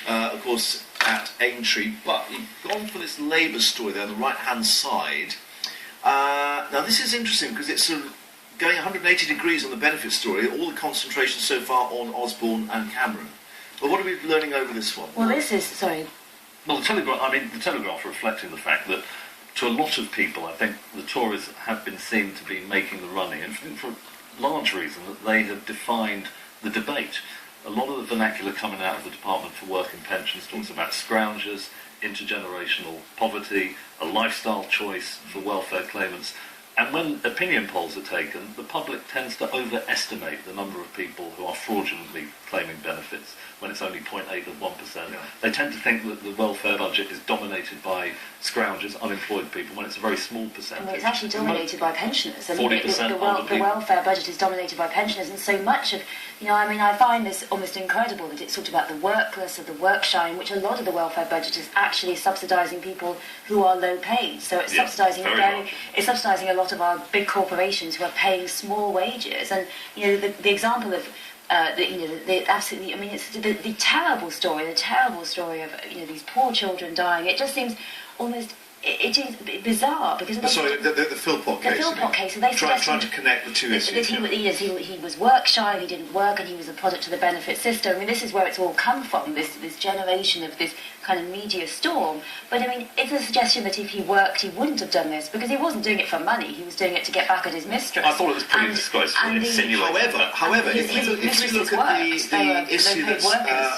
Of course, at Aintree, but you've gone for this Labour story there on the right-hand side. Now, this is interesting because it's sort of going 180 degrees on the benefit story, all the concentration so far on Osborne and Cameron. But what are we learning over this one? Well, this is, sorry. Well, the Telegraph reflecting the fact that to a lot of people, I think the Tories have been seen to be making the running, and for a large reason that they have defined the debate. A lot of the vernacular coming out of the Department for Work and Pensions talks about scroungers, intergenerational poverty, a lifestyle choice for welfare claimants. And when opinion polls are taken, the public tends to overestimate the number of people who are fraudulently claiming benefits, when it's only 0.8 of 1%. Yeah. They tend to think that the welfare budget is dominated by scroungers, unemployed people, when it's a very small percentage. Well, it's actually dominated by pensioners. I mean, 40% the welfare budget is dominated by pensioners, and so much of, I find this almost incredible that it's talked about the workless or the work shy, in which a lot of the welfare budget is actually subsidising people who are low paid. So it's it's subsidising a lot of our big corporations who are paying small wages. And the example of absolutely, it's the terrible story of these poor children dying. It just seems almost. It is bizarre because the Philpott case. The Philpott case. So they trying to connect the two issues. He was work shy. He didn't work, and he was a product of the benefit system. I mean, this is where it's all come from. This generation of this kind of media storm. But I mean, it's a suggestion that if he worked, he wouldn't have done this because he wasn't doing it for money. He was doing it to get back at his mistress. I thought it was pretty disgraceful. However, if you look at the issue that's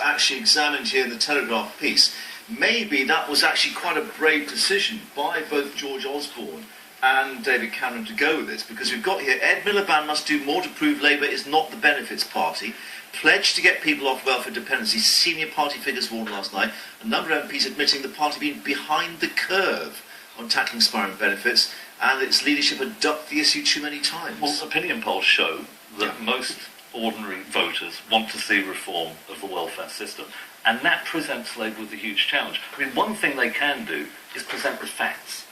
actually examined here in the Telegraph piece. Maybe that was actually quite a brave decision by both George Osborne and David Cameron to go with this, because we've got here, Ed Miliband must do more to prove Labour is not the benefits party, pledged to get people off welfare dependency, senior party figures warned last night, a number of MPs admitting the party being behind the curve on tackling spiralling benefits, and its leadership had ducked the issue too many times. Well, opinion polls show that most ordinary voters want to see reform of the welfare system. And that presents Labour with a huge challenge. I mean, one thing they can do is present the facts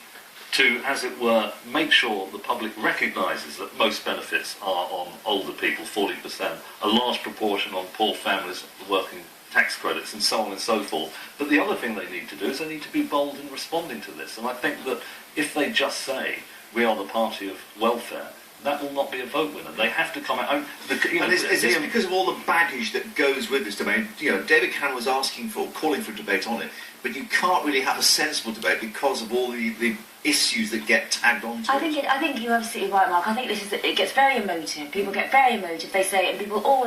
to, as it were, make sure the public recognises that most benefits are on older people, 40%, a large proportion on poor families, working tax credits, and so on and so forth. But the other thing they need to do is they need to be bold in responding to this. And I think that if they just say, we are the party of welfare, that will not be a vote winner. They have to come out. And is this because of all the baggage that goes with this debate? David Cameron was calling for a debate on it, but you can't really have a sensible debate because of all the issues that get tagged onto it. I think you're absolutely right, Mark. I think it gets very emotive. People get very emotive. They say, and people always.